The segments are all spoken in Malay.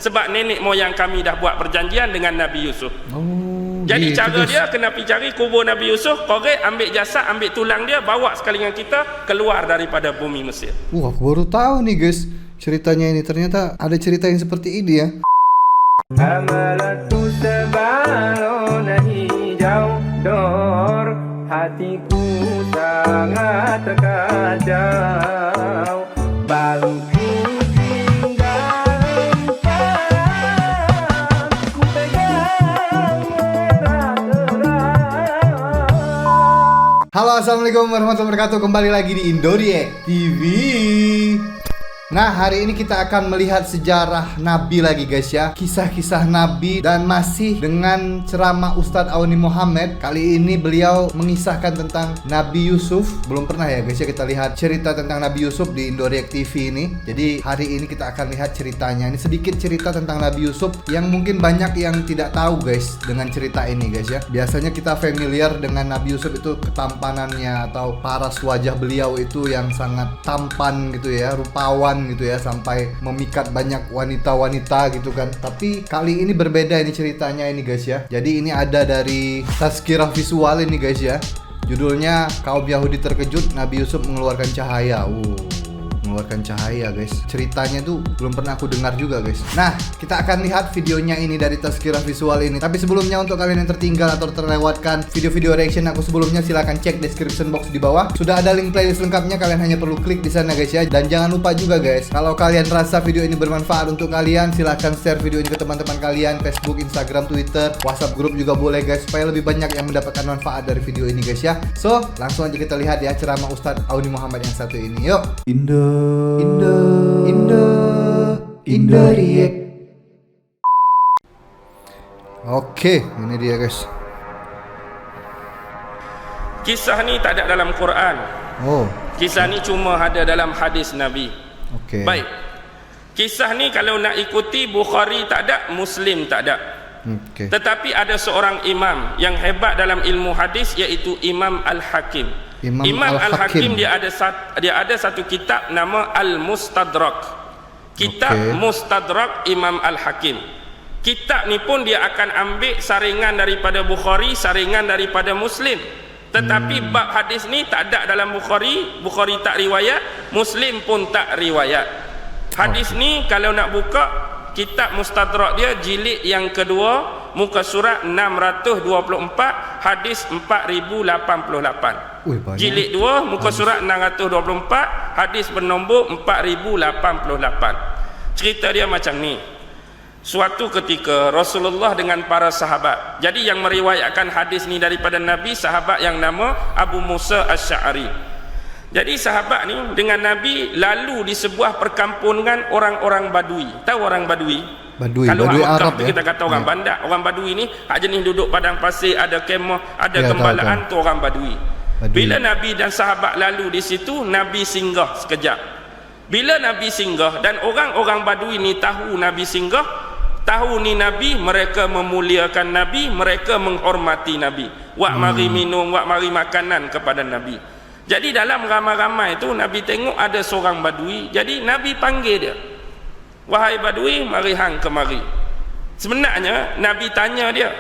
Sebab nenek moyang kami dah buat perjanjian dengan Nabi Yusuf. Jadi cara dia kena pergi cari kubur Nabi Yusuf, korek, ambil jasad, ambil tulang dia, bawa sekali dengan kita keluar daripada bumi Mesir. Aku baru tahu nih guys ceritanya ini. Ternyata ada cerita yang seperti ini ya. Amalanku sebalona hijau dor, hatiku sangat terkacau. Balku tinggal ku pegang terang. Halo, assalamualaikum warahmatullahi wabarakatuh. Kembali lagi di Indoriek TV. Nah, hari ini kita akan melihat sejarah Nabi lagi guys ya. Kisah-kisah Nabi dan masih dengan ceramah Ustadz Auni Muhammad. Kali ini beliau mengisahkan tentang Nabi Yusuf. Belum pernah ya guys ya kita lihat cerita tentang Nabi Yusuf di Indoriek TV ini. Jadi hari ini kita akan lihat ceritanya. Ini sedikit cerita tentang Nabi Yusuf yang mungkin banyak yang tidak tahu guys dengan cerita ini guys ya. Biasanya kita familiar dengan Nabi Yusuf itu ketampanannya atau paras wajah beliau itu yang sangat tampan gitu ya, rupawan gitu ya, sampai memikat banyak wanita-wanita gitu kan. Tapi kali ini berbeda ini ceritanya ini guys ya. Jadi ini ada dari Tazkirah Visual ini guys ya. Judulnya Kaum Yahudi Terkejut, Nabi Yusuf Mengeluarkan Cahaya. Mengeluarkan cahaya guys. Ceritanya tuh belum pernah aku dengar juga guys. Nah, kita akan lihat videonya ini dari Tazkirah Visual ini. Tapi sebelumnya, untuk kalian yang tertinggal atau terlewatkan video-video reaction aku sebelumnya, silahkan cek description box di bawah. Sudah ada link playlist lengkapnya, kalian hanya perlu klik di sana guys ya. Dan jangan lupa juga guys, kalau kalian rasa video ini bermanfaat untuk kalian, silahkan share video ini ke teman-teman kalian, Facebook, Instagram, Twitter, WhatsApp grup juga boleh guys, supaya lebih banyak yang mendapatkan manfaat dari video ini guys ya. So, langsung aja kita lihat ya ceramah Ustadz Auni Muhammad yang satu ini. Yuk. Indoriek. Oke, ini dia guys. Kisah ni tak ada dalam Quran. Kisah ni cuma ada dalam hadis Nabi. Oke. Baik. Kisah ni kalau nak ikuti, Bukhari tak ada, Muslim tak ada. Oke. Tetapi ada seorang imam yang hebat dalam ilmu hadis, iaitu Imam Al-Hakim. Imam Al-Hakim dia ada satu kitab nama Al-Mustadrak. Kitab Mustadrak Imam Al-Hakim. Kitab ni pun dia akan ambil saringan daripada Bukhari, saringan daripada Muslim. Tetapi bab hadis ni tak ada dalam Bukhari, Bukhari tak riwayat, Muslim pun tak riwayat. Hadis ni kalau nak buka kitab Mustadrak dia jilid yang kedua, muka surat 624, hadis 4088. Jilid 2, muka surat 624, hadis bernombor 4088. Cerita dia macam ni. Suatu ketika Rasulullah dengan para sahabat. Jadi yang meriwayatkan hadis ni daripada Nabi, sahabat yang nama Abu Musa Asy'ari. Jadi sahabat ni dengan Nabi lalu di sebuah perkampungan orang-orang Badui. Tahu orang Badui? Kalau Badui orang Arab tu ya? kita kata orang bandar. Orang Badui ni hak jenis duduk padang pasir, ada kemah, ada gembalaan, tu orang Badui. Bila Nabi dan sahabat lalu di situ, Nabi singgah sekejap. Bila Nabi singgah dan orang-orang Badui ni tahu Nabi singgah, tahu ni Nabi, mereka memuliakan Nabi, mereka menghormati Nabi. Wak mari minum, wak mari makanan kepada Nabi. Jadi dalam ramai-ramai itu Nabi tengok ada seorang Badui. Jadi Nabi panggil dia. Wahai Badui, mari hang kemari. Sebenarnya Nabi tanya dia,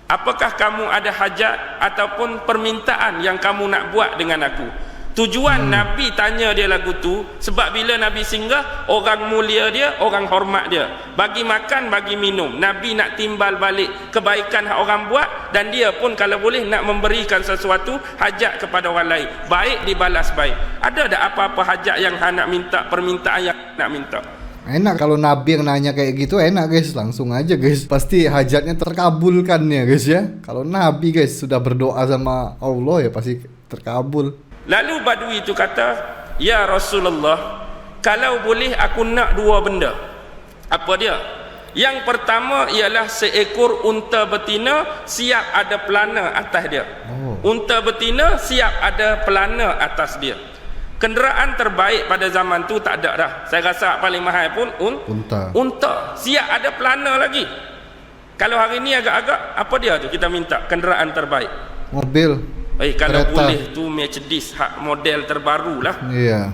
apakah kamu ada hajat ataupun permintaan yang kamu nak buat dengan aku? Tujuan Nabi tanya dia lagu tu sebab bila Nabi singgah, orang mulia dia, orang hormat dia, bagi makan, bagi minum. Nabi nak timbal balik kebaikan yang orang buat, dan dia pun kalau boleh nak memberikan sesuatu hajat kepada orang lain, baik dibalas baik. Ada tak apa-apa hajat yang hang nak minta, permintaan yang nak minta? Enak kalau Nabi yang nanya kayak gitu, enak guys, langsung aja guys, pasti hajatnya terkabulkan ya guys ya. Kalau Nabi guys sudah berdoa sama Allah ya pasti terkabul. Lalu Badui itu kata, ya Rasulullah, kalau boleh aku nak dua benda. Apa dia? Yang pertama ialah seekor unta betina siap ada pelana atas dia. Unta betina siap ada pelana atas dia. Kenderaan terbaik pada zaman tu tak ada dah. Saya rasa paling mahal pun unta siap ada pelana lagi. Kalau hari ni agak-agak apa dia tu kita minta kenderaan terbaik? Mobil. Kalau kereta. boleh tu Mercedes hak model terbaru lah. Iya.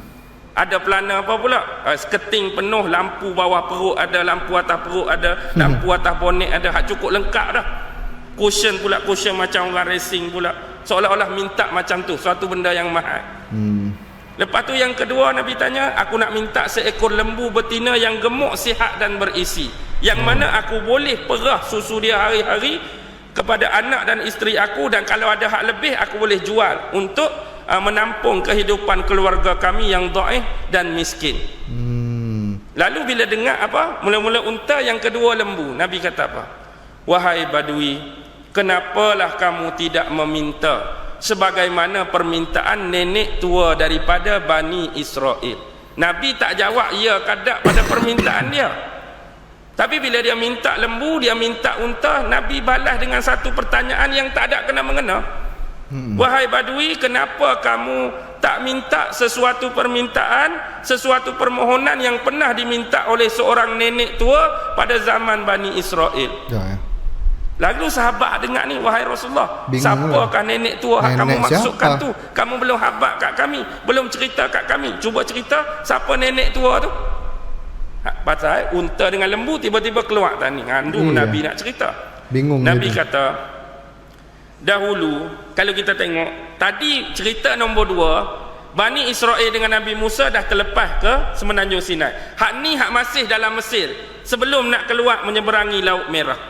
Ada pelana apa pula? Seketing penuh, lampu bawah perut ada, lampu atas perut ada, lampu atas bonet ada, hak cukup lengkap dah. Cushion pula, cushion macam orang racing pula. Seolah-olah minta macam tu, suatu benda yang mahal. Lepas tu yang kedua Nabi tanya, aku nak minta seekor lembu betina yang gemuk, sihat dan berisi, yang mana aku boleh perah susu dia hari-hari kepada anak dan isteri aku, dan kalau ada hak lebih aku boleh jual untuk menampung kehidupan keluarga kami yang dhaif dan miskin. Lalu bila dengar apa? Mula-mula unta, yang kedua lembu. Nabi kata apa? Wahai Badui, kenapalah kamu tidak meminta sebagaimana permintaan nenek tua daripada Bani Israel? Nabi tak jawab ya kadak pada permintaan dia. Tapi bila dia minta lembu, dia minta unta, Nabi balas dengan satu pertanyaan yang tak ada kena mengena. Wahai Badui, kenapa kamu tak minta sesuatu permintaan, sesuatu permohonan yang pernah diminta oleh seorang nenek tua pada zaman Bani Israel? Lalu sahabat dengar ni, wahai Rasulullah, siapakah nenek tua yang kamu maksudkan tu? Kamu belum habaq kat kami, belum cerita kat kami. Cuba cerita siapa nenek tua tu. Pasal unta dengan lembu tiba-tiba keluar tadi. Nabi nak cerita. Bingung Nabi dia. kata, dahulu kalau kita tengok tadi cerita nombor 2, Bani Israel dengan Nabi Musa dah terlepas ke Semenanjung Sinai. Hak ni hak masih dalam Mesir sebelum nak keluar menyeberangi Laut Merah.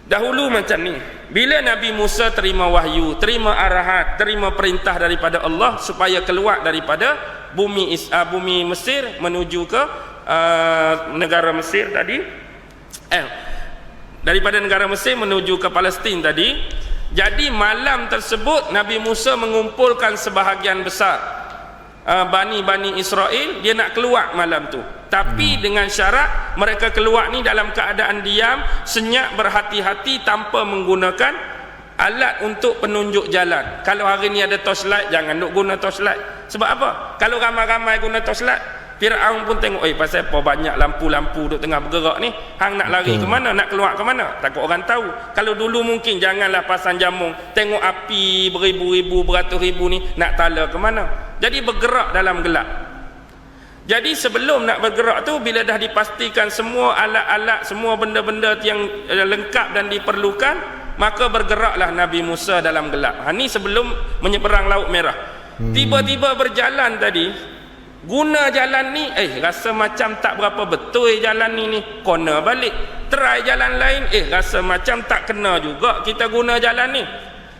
Dahulu macam ni, bila Nabi Musa terima wahyu, terima arahan, terima perintah daripada Allah supaya keluar daripada bumi Mesir menuju ke negara Mesir tadi, daripada negara Mesir menuju ke Palestin tadi. Jadi malam tersebut Nabi Musa mengumpulkan sebahagian besar Bani Israel, dia nak keluar malam tu. Tapi dengan syarat mereka keluar ni dalam keadaan diam, senyap, berhati-hati, tanpa menggunakan alat untuk penunjuk jalan. Kalau hari ni ada torchlight, jangan duk guna torchlight. Sebab apa? Kalau ramai-ramai guna torchlight, Fir'aun pun tengok, pasal apa banyak lampu-lampu duk tengah bergerak ni, hang nak lari ke mana, nak keluar ke mana? Takut orang tahu. Kalau dulu mungkin janganlah pasang jamung, tengok api beribu-ribu, beratus ribu ni, nak tala ke mana? Jadi bergerak dalam gelap. Jadi sebelum nak bergerak tu, bila dah dipastikan semua alat-alat, semua benda-benda yang lengkap dan diperlukan, maka bergeraklah Nabi Musa dalam gelap. Ni sebelum menyeberang Laut Merah. Tiba-tiba berjalan tadi, guna jalan ni, rasa macam tak berapa betul jalan ni, kena balik. Try jalan lain, rasa macam tak kena juga kita guna jalan ni.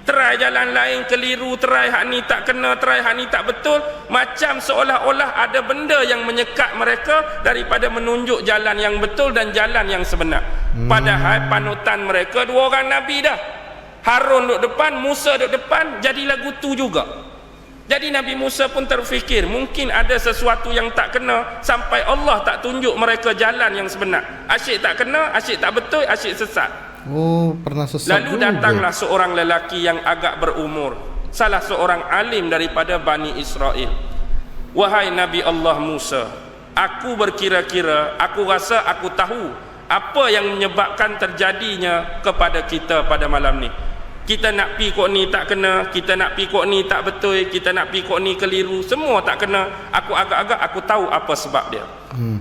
Try jalan lain, keliru, try hak ni tak kena, try hak ni tak betul. Macam seolah-olah ada benda yang menyekat mereka daripada menunjuk jalan yang betul dan jalan yang sebenar. Padahal panutan mereka dua orang Nabi dah. Harun duduk depan, Musa duduk depan, jadi lagu tu juga. Jadi Nabi Musa pun terfikir, mungkin ada sesuatu yang tak kena sampai Allah tak tunjuk mereka jalan yang sebenar. Asyik tak kena, asyik tak betul, asyik sesat. Oh, pernah sesat. Lalu datanglah seorang lelaki yang agak berumur, salah seorang alim daripada Bani Israel. Wahai Nabi Allah Musa, aku berkira-kira, aku rasa aku tahu apa yang menyebabkan terjadinya kepada kita pada malam ni. Kita nak pi kok ni tak kena, kita nak pi kok ni tak betul, kita nak pi kok ni keliru, semua tak kena. Aku agak-agak aku tahu apa sebab dia.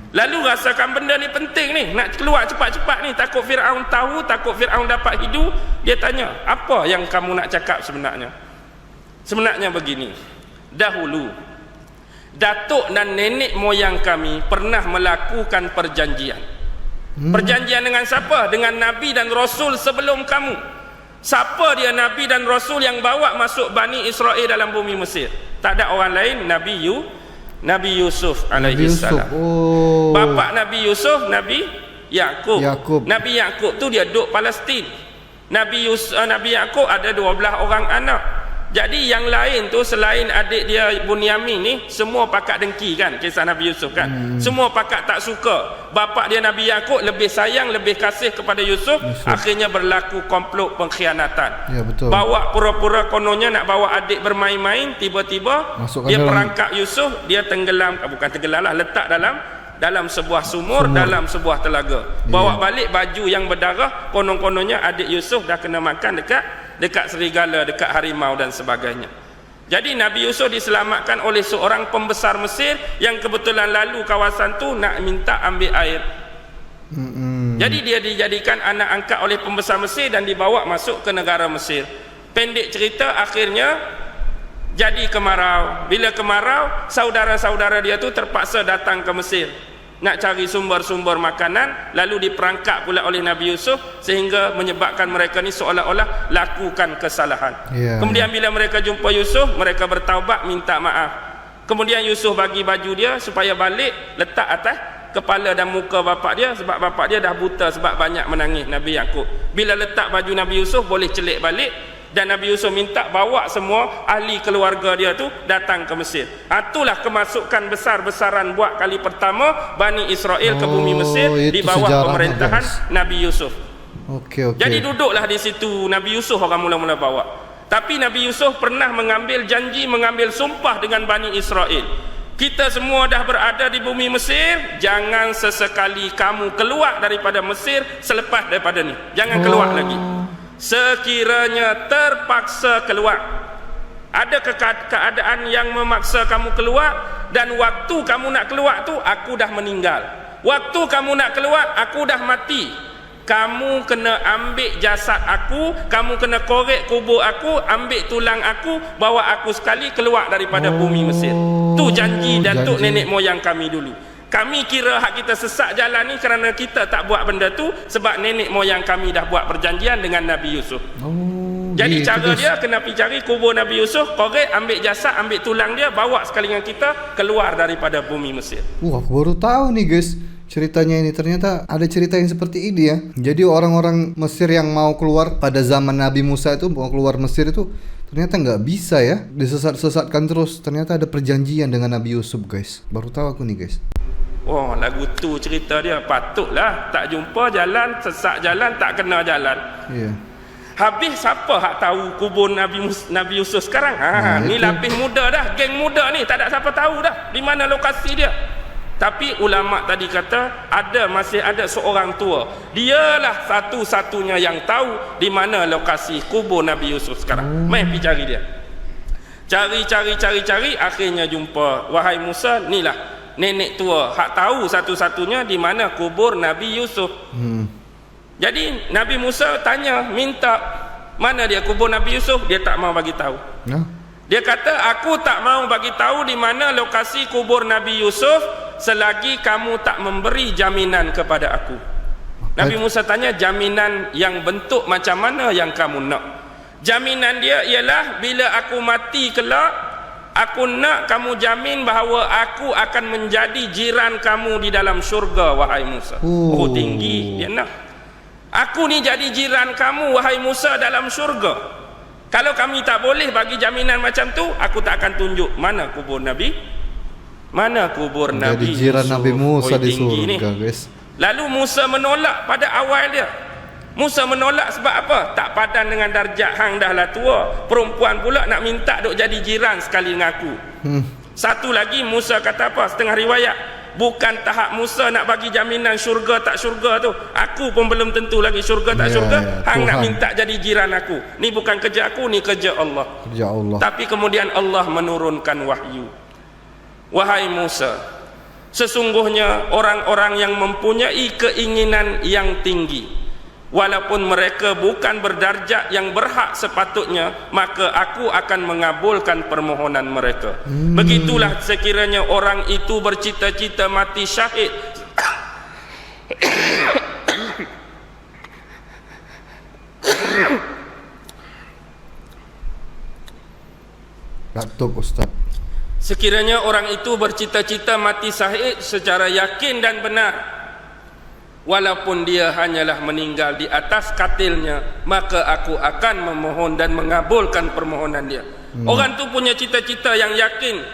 Lalu rasakan benda ni penting ni, nak keluar cepat-cepat ni, takut Fir'aun tahu, takut Fir'aun dapat hidu. Dia tanya, apa yang kamu nak cakap sebenarnya? Sebenarnya begini, dahulu datuk dan nenek moyang kami pernah melakukan perjanjian. Perjanjian dengan siapa? Dengan Nabi dan Rasul sebelum kamu. Siapa dia Nabi dan Rasul yang bawa masuk Bani Israel dalam bumi Mesir? Tak ada orang lain, Nabi Yusuf alaihi salam. Oh. Bapa Nabi Yusuf, Nabi Yakub. Nabi Yakub tu dia duduk Palestin. Nabi Yakub ada 12 orang anak. Jadi yang lain tu selain adik dia Bunyamin ni, semua pakat dengki kan, kisah Nabi Yusuf kan. Semua pakat tak suka. Bapa dia Nabi Yakub lebih sayang, lebih kasih kepada Yusuf. Akhirnya berlaku komplot pengkhianatan. Ya, betul. Bawa pura-pura kononnya nak bawa adik bermain-main, tiba-tiba masukkan dia dalam... perangkap Yusuf, dia tenggelam, bukan tenggelam lah, letak dalam sebuah sumur, dalam sebuah telaga. Bawa balik baju yang berdarah, konon-kononnya adik Yusuf dah kena makan dekat serigala, dekat harimau dan sebagainya. Jadi Nabi Yusuf diselamatkan oleh seorang pembesar Mesir yang kebetulan lalu kawasan tu nak minta ambil air. Jadi dia dijadikan anak angkat oleh pembesar Mesir dan dibawa masuk ke negara Mesir. Pendek cerita, akhirnya jadi kemarau. Bila kemarau, saudara-saudara dia tu terpaksa datang ke Mesir nak cari sumber-sumber makanan, lalu diperangkap pula oleh Nabi Yusuf sehingga menyebabkan mereka ni seolah-olah lakukan kesalahan. Kemudian bila mereka jumpa Yusuf, mereka bertaubat minta maaf. Kemudian Yusuf bagi baju dia supaya balik letak atas kepala dan muka bapak dia, sebab bapak dia dah buta sebab banyak menangis Nabi Yakub. Bila letak baju Nabi Yusuf boleh celik balik, dan Nabi Yusuf minta bawa semua ahli keluarga dia tu datang ke Mesir. Itulah kemasukan besar-besaran buat kali pertama Bani Israel ke bumi Mesir di bawah pemerintahan Nabi Yusuf. Jadi duduklah di situ Nabi Yusuf orang mula-mula bawa. Tapi Nabi Yusuf pernah mengambil janji, mengambil sumpah dengan Bani Israel. Kita semua dah berada di bumi Mesir, jangan sesekali kamu keluar daripada Mesir selepas daripada ni. Jangan keluar lagi. Sekiranya terpaksa keluar, ada keadaan yang memaksa kamu keluar, dan waktu kamu nak keluar tu aku dah meninggal, waktu kamu nak keluar aku dah mati, kamu kena ambil jasad aku, kamu kena korek kubur aku, ambil tulang aku, bawa aku sekali keluar daripada bumi Mesir. Tu janji datuk nenek moyang kami dulu. Kami kira hak kita sesak jalan ni kerana kita tak buat benda tu, sebab nenek moyang kami dah buat perjanjian dengan Nabi Yusuf. Jadi cara dia kena pergi cari kubur Nabi Yusuf, korek, ambil jasad, ambil tulang dia, bawa sekali dengan kita keluar daripada bumi Mesir. Aku baru tahu nih guys ceritanya ini, ternyata ada cerita yang seperti ini ya. Jadi orang-orang Mesir yang mau keluar pada zaman Nabi Musa itu, mau keluar Mesir itu ternyata nggak bisa ya, disesat-sesatkan terus. Ternyata ada perjanjian dengan Nabi Yusuf guys. Baru tahu aku nih guys. Oh, lagu tu cerita dia. Patutlah tak jumpa jalan, sesak jalan, tak kena jalan. Habis siapa hak tahu kubur Nabi Yusuf sekarang? Ni lapis muda dah, geng muda ni, tak ada siapa tahu dah di mana lokasi dia. Tapi ulama tadi kata masih ada seorang tua. Dialah satu-satunya yang tahu di mana lokasi kubur Nabi Yusuf sekarang. Mai pergi cari dia. Cari, akhirnya jumpa. Wahai Musa, inilah nenek tua hak tahu satu-satunya di mana kubur Nabi Yusuf. Jadi Nabi Musa tanya, minta mana dia kubur Nabi Yusuf, dia tak mau bagi tahu. Dia kata, aku tak mau bagi tahu di mana lokasi kubur Nabi Yusuf selagi kamu tak memberi jaminan kepada aku. Nabi Musa tanya, jaminan yang bentuk macam mana yang kamu nak? Jaminan dia ialah bila aku mati kelak, aku nak kamu jamin bahawa aku akan menjadi jiran kamu di dalam syurga, wahai Musa. Tinggi dia nak. Aku ni jadi jiran kamu, wahai Musa, dalam syurga. Kalau kami tak boleh bagi jaminan macam tu, aku tak akan tunjuk mana kubur Nabi. Mana kubur Nabi Yusuf. Jadi jiran Nabi Musa di ni. surga guys. Lalu Musa menolak pada awal dia. Musa menolak sebab apa? Tak padan dengan darjat hang dah lah tua. Perempuan pula nak minta duk jadi jiran sekali dengan aku. Satu lagi Musa kata apa? Setengah riwayat, bukan tahap Musa nak bagi jaminan syurga tak syurga tu. Aku pun belum tentu lagi syurga tak syurga. Hang nak minta jadi jiran aku. Ni bukan kerja aku, ni kerja Allah. Kerja Allah. Tapi kemudian Allah menurunkan wahyu. Wahai Musa, sesungguhnya orang-orang yang mempunyai keinginan yang tinggi, walaupun mereka bukan berdarjat yang berhak sepatutnya, maka aku akan mengabulkan permohonan mereka. Begitulah sekiranya orang itu bercita-cita mati syahid Batuk Ustaz. Sekiranya orang itu bercita-cita mati syahid secara yakin dan benar, walaupun dia hanyalah meninggal di atas katilnya, maka aku akan memohon dan mengabulkan permohonan dia. Orang tu punya cita-cita yang yakin,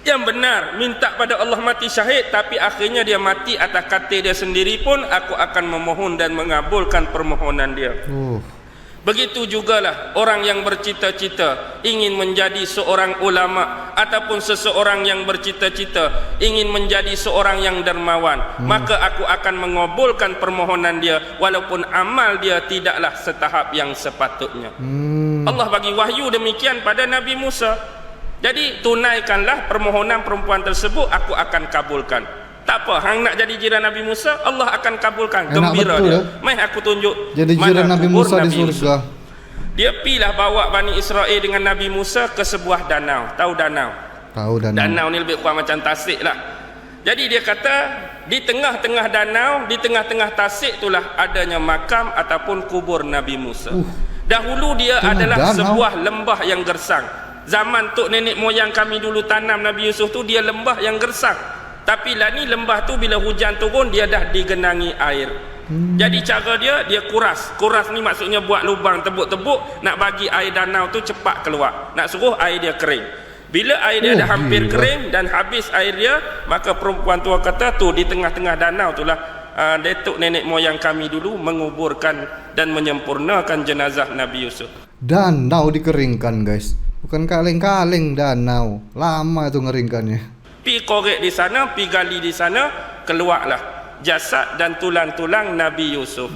yang benar, minta pada Allah mati syahid, tapi akhirnya dia mati atas katil dia sendiri pun, aku akan memohon dan mengabulkan permohonan dia. Begitu jugalah orang yang bercita-cita ingin menjadi seorang ulama, ataupun seseorang yang bercita-cita ingin menjadi seorang yang dermawan, maka aku akan mengabulkan permohonan dia walaupun amal dia tidaklah setahap yang sepatutnya. Allah bagi wahyu demikian pada Nabi Musa. Jadi tunaikanlah permohonan perempuan tersebut, aku akan kabulkan. Tak apa, hang nak jadi jiran Nabi Musa, Allah akan kabulkan. Gembira dia. Mai aku tunjuk jadi jiran Nabi Musa di surga. Dia pilah bawa Bani Israel dengan Nabi Musa ke sebuah danau. Tahu danau? Tahu danau. Danau ni lebih kurang macam tasik lah. Jadi dia kata di tengah-tengah danau, di tengah-tengah tasik itulah adanya makam ataupun kubur Nabi Musa. Dahulu dia adalah danau. Sebuah lembah yang gersang. Zaman tok nenek moyang kami dulu tanam Nabi Yusuf tu, dia lembah yang gersang. Tapi lah ni lembah tu bila hujan turun dia dah digenangi air. Jadi cara dia kuras. Kuras ni maksudnya buat lubang tebuk-tebuk nak bagi air danau tu cepat keluar. Nak suruh air dia kering. Bila air dia dah hampir kering dan habis air dia, maka perempuan tua kata tu di tengah-tengah danau itulah datuk nenek moyang kami dulu menguburkan dan menyempurnakan jenazah Nabi Yusuf. Danau dikeringkan guys, bukan kaleng-kaleng danau. Lama tu ngeringkannya. Pi korek di sana, pi gali di sana, keluarlah jasad dan tulang-tulang Nabi Yusuf.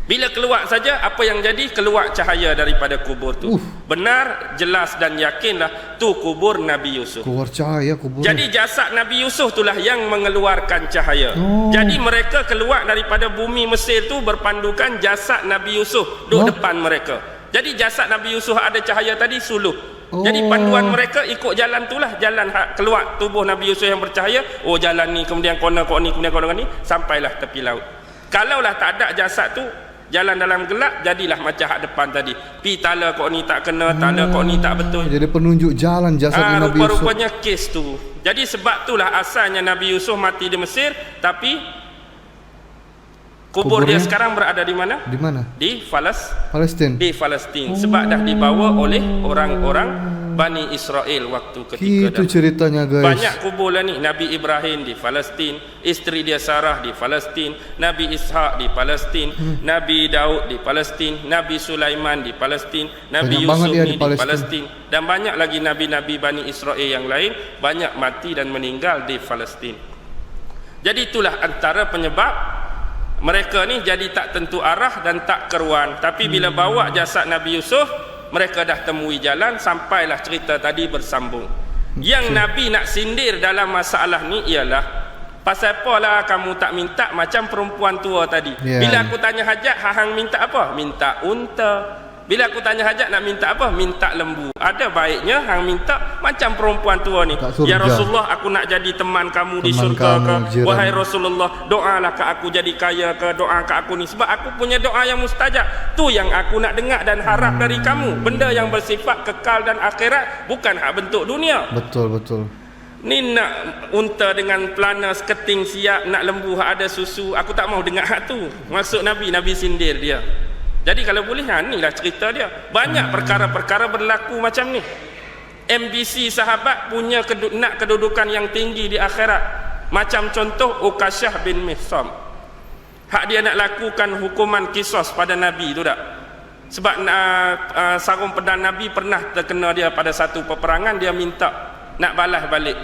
Bila keluar saja, apa yang jadi? Keluar cahaya daripada kubur tu. Benar, jelas dan yakinlah tu kubur Nabi Yusuf. Keluar cahaya kubur. Jadi jasad Nabi Yusuf itulah yang mengeluarkan cahaya. Jadi mereka keluar daripada bumi Mesir tu berpandukan jasad Nabi Yusuf duduk depan mereka. Jadi jasad Nabi Yusuf ada cahaya tadi suluh. Jadi panduan mereka ikut jalan itulah, jalan keluar tubuh Nabi Yusuf yang bercahaya. Oh jalan ni, kemudian kona ni, kemudian kona ni, sampailah tepi laut. Kalaulah tak ada jasad tu, jalan dalam gelap, jadilah macam hak depan tadi. Pi tala kok ni tak kena, tala kok ni tak betul. Jadi penunjuk jalan jasad Nabi Yusuf. Rupa-rupanya kes tu. Jadi sebab itulah asalnya Nabi Yusuf mati di Mesir, tapi kuburnya dia sekarang berada di mana? Di mana? Di Palestin. Di Palestin. Sebab dah dibawa oleh orang-orang Bani Israel waktu ketika itu ceritanya guys. Banyak kubur lah ni. Nabi Ibrahim di Palestin, isteri dia Sarah di Palestin, Nabi Ishak di Palestin, Nabi Daud di Palestin, Nabi Sulaiman di Palestin, Nabi Yusuf di Palestin, dan banyak lagi nabi-nabi Bani Israel yang lain banyak mati dan meninggal di Palestin. Jadi itulah antara penyebab mereka ni jadi tak tentu arah dan tak keruan. Tapi bila bawa jasad Nabi Yusuf, mereka dah temui jalan, sampailah cerita tadi bersambung. Yang Nabi nak sindir dalam masalah ni ialah, pasal apalah kamu tak minta macam perempuan tua tadi. Bila aku tanya hajat, hang minta apa? Minta unta. Bila aku tanya hajat nak minta apa? Minta lembu. Ada baiknya hang minta macam perempuan tua ni. Ya Rasulullah, aku nak jadi teman kamu di syurga ke? Wahai Rasulullah, doalah ke aku jadi kaya ke? Doa ke aku ni, sebab aku punya doa yang mustajab. Tu yang aku nak dengar dan harap dari kamu. Benda yang bersifat kekal dan akhirat, bukan hak bentuk dunia. Betul. Ni nak unta dengan pelana seketing siap, nak lembu hak ada susu. Aku tak mau dengar hak tu. Maksud Nabi sindir dia. Jadi kalau boleh, inilah cerita dia. Banyak perkara-perkara berlaku macam ni. MBC sahabat punya nak kedudukan yang tinggi di akhirat. Macam contoh Uqasyah bin Mihsan. Hak dia nak lakukan hukuman kisos pada Nabi tu tak? Sebab sarung pedang Nabi pernah terkena dia pada satu peperangan, dia minta nak balas balik.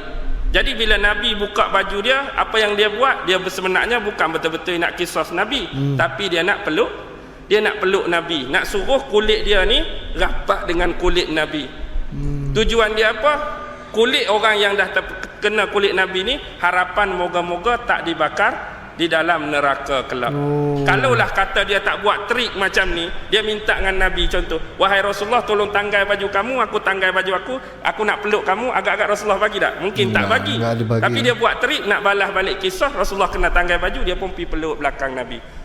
Jadi bila Nabi buka baju dia, apa yang dia buat? Dia sebenarnya bukan betul-betul nak kisos Nabi, tapi dia nak peluk. Dia nak peluk Nabi, nak suruh kulit dia ni rapat dengan kulit Nabi. Tujuan dia apa? Kulit orang yang dah terkena kulit Nabi ni, harapan moga-moga tak dibakar di dalam neraka kelak. Kalaulah kata dia tak buat trik macam ni, dia minta dengan Nabi contoh, wahai Rasulullah tolong tanggai baju kamu, aku tanggai baju aku nak peluk kamu, agak-agak Rasulullah bagi tak? Mungkin tak bagi. Tapi dia buat trik nak balas balik kisah, Rasulullah kena tanggai baju, dia pun pergi peluk belakang Nabi.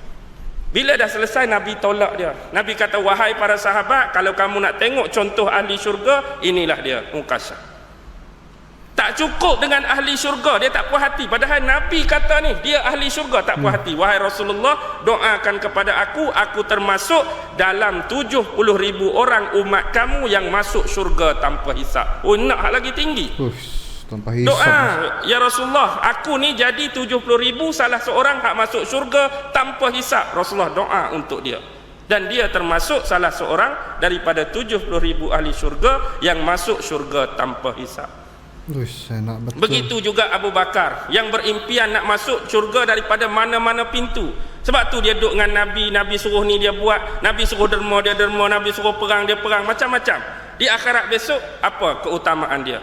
Bila dah selesai, Nabi tolak dia. Nabi kata, wahai para sahabat, kalau kamu nak tengok contoh ahli syurga, inilah dia, Uqasyah. Tak cukup dengan ahli syurga, dia tak puas hati. Padahal Nabi kata ni, dia ahli syurga, tak puas hati. Wahai Rasulullah, doakan kepada aku termasuk dalam 70,000 orang umat kamu yang masuk syurga tanpa hisab. Oh, nak hak lagi tinggi. Tanpa hisab. Doa, ya Rasulullah, aku ni jadi 70,000 salah seorang hak masuk syurga tanpa hisab. Rasulullah doa untuk dia. Dan dia termasuk salah seorang daripada 70,000 ahli syurga yang masuk syurga tanpa hisab. Begitu juga Abu Bakar yang berimpian nak masuk syurga daripada mana-mana pintu. Sebab tu dia duduk dengan Nabi, Nabi suruh ni dia buat, Nabi suruh derma dia derma, Nabi suruh perang dia perang, macam-macam. Di akhirat besok, apa keutamaan dia?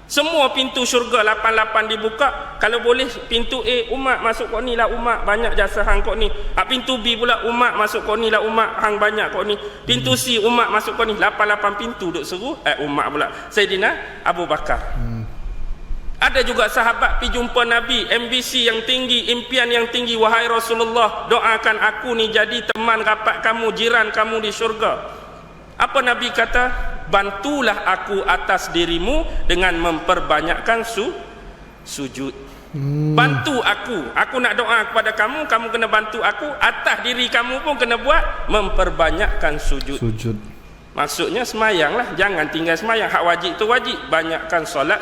Semua pintu syurga 88 dibuka. Kalau boleh pintu A, umat masuk kau ni lah umat, banyak jasa hang kau ni. Pintu B pula, umat masuk kau ni lah umat, hang banyak kau ni. Pintu C, umat masuk kau ni. 88 pintu duk seru, umat pula. Sayyidina Abu Bakar. Ada juga sahabat pergi jumpa Nabi, ambisi yang tinggi, impian yang tinggi. Wahai Rasulullah, doakan aku ni jadi teman rapat kamu, jiran kamu di syurga. Apa Nabi kata? Bantulah aku atas dirimu dengan memperbanyakkan sujud. Bantu aku nak doa kepada kamu, kamu kena bantu aku. Atas diri kamu pun kena buat memperbanyakkan sujud. Maksudnya semayang lah, jangan tinggal semayang. Hak wajib tu wajib, banyakkan solat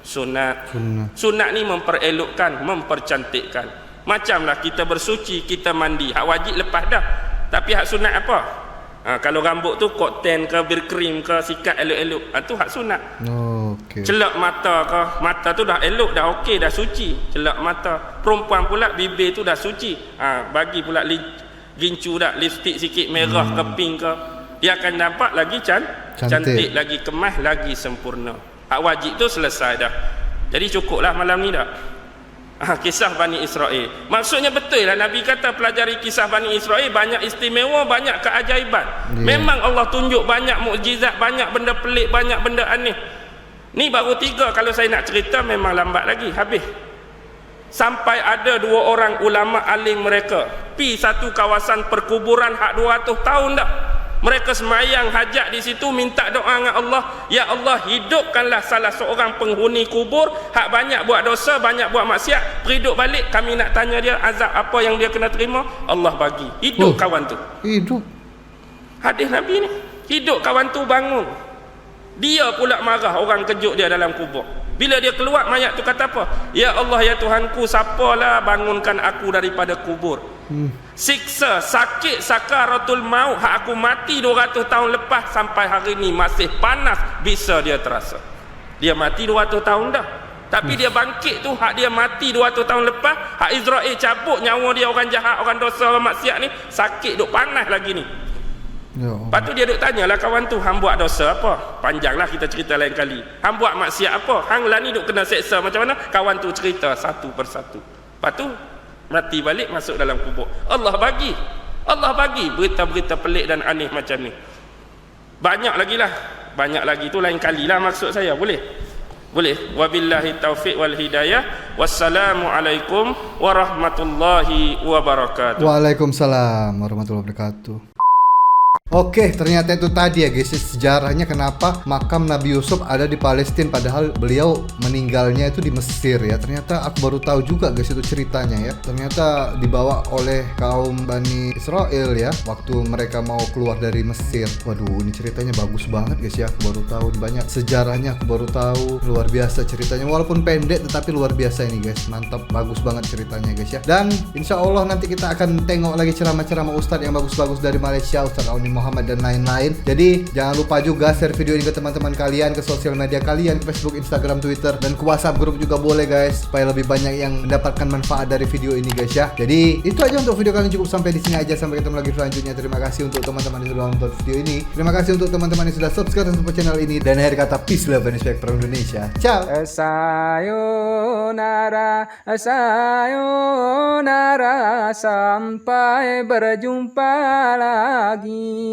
sunat. Sunat ni memperelokkan, mempercantikkan. Macamlah kita bersuci, kita mandi, hak wajib lepas dah. Tapi hak sunat apa? Kalau rambut tu kokten ke, bir krim ke, sikat elok-elok, tu hak sunat. Celak mata ke, mata tu dah elok, dah okey, dah suci. Celak mata. Perempuan pula bibir tu dah suci. Bagi pula gincu dah, lipstick sikit merah ke pink ke, dia akan nampak lagi cantik, lagi kemas, lagi sempurna. Hak wajib tu selesai dah. Jadi cukuplah malam ni dah. Kisah Bani Israel. Maksudnya betul lah Nabi kata pelajari kisah Bani Israel, banyak istimewa, banyak keajaiban. Memang Allah tunjuk banyak mukjizat, banyak benda pelik, banyak benda aneh. Ni baru 3, kalau saya nak cerita memang lambat lagi habis. Sampai ada 2 orang ulama alim mereka pi satu kawasan perkuburan hak 200 tahun dah. Mereka semayang hajat di situ, minta doa dengan Allah. Ya Allah, hidupkanlah salah seorang penghuni kubur, hak banyak buat dosa, banyak buat maksiat, hidup balik, kami nak tanya dia azab apa yang dia kena terima. Allah bagi hidup kawan tu. Hidup. Hadis Nabi ni. Hidup kawan tu, bangun. Dia pula marah orang kejut dia dalam kubur. Bila dia keluar, mayat tu kata apa? Ya Allah, ya Tuhanku, siapalah bangunkan aku daripada kubur. Siksa, sakit, sakaratul maut, hak aku mati 200 tahun lepas, sampai hari ni masih panas bisa dia terasa. Dia mati 200 tahun dah, tapi dia bangkit tu, hak dia mati 200 tahun lepas, hak Israel cabut nyawa dia, orang jahat, orang dosa, orang maksiat ni, sakit duk panas lagi ni. Lepas tu dia duk tanyalah kawan tu, hang buat dosa apa? Panjanglah kita cerita lain kali. Hang buat maksiat apa? Hang lah ni duk kena seksa macam mana? Kawan tu cerita satu persatu. Lepas tu mati balik, masuk dalam kubur. Allah bagi berita-berita pelik dan aneh macam ni. Banyak lagi lah, banyak lagi tu lain kali lah maksud saya. Boleh? Wabillahi taufiq wal hidayah. Wassalamualaikum warahmatullahi wabarakatuh. Waalaikumsalam warahmatullahi wabarakatuh. Oke, ternyata itu tadi ya guys, sejarahnya kenapa makam Nabi Yusuf ada di Palestina padahal beliau meninggalnya itu di Mesir ya. Ternyata aku baru tahu juga guys itu ceritanya ya. Ternyata dibawa oleh kaum Bani Israel ya waktu mereka mau keluar dari Mesir. Waduh, ini ceritanya bagus banget guys ya. Aku baru tahu banyak sejarahnya, aku baru tahu. Luar biasa ceritanya, walaupun pendek tetapi luar biasa ini guys. Mantap, bagus banget ceritanya guys ya. Dan insya Allah nanti kita akan tengok lagi ceramah-ceramah Ustadz yang bagus-bagus dari Malaysia, Ustadz Auni Muhammad dan lain-lain. Jadi jangan lupa juga share video ini ke teman-teman kalian, ke sosial media kalian, ke Facebook, Instagram, Twitter, dan ke WhatsApp grup juga boleh guys, supaya lebih banyak yang mendapatkan manfaat dari video ini guys ya. Jadi itu aja untuk video kali ini, cukup sampai di sini aja, sampai ketemu lagi selanjutnya. Terima kasih untuk teman-teman yang sudah nonton video ini. Terima kasih untuk teman-teman yang sudah subscribe dan support channel ini. Dan akhir kata peace, love, and respect from Indonesia. Ciao. Sayonara, sayonara, sampai berjumpa lagi.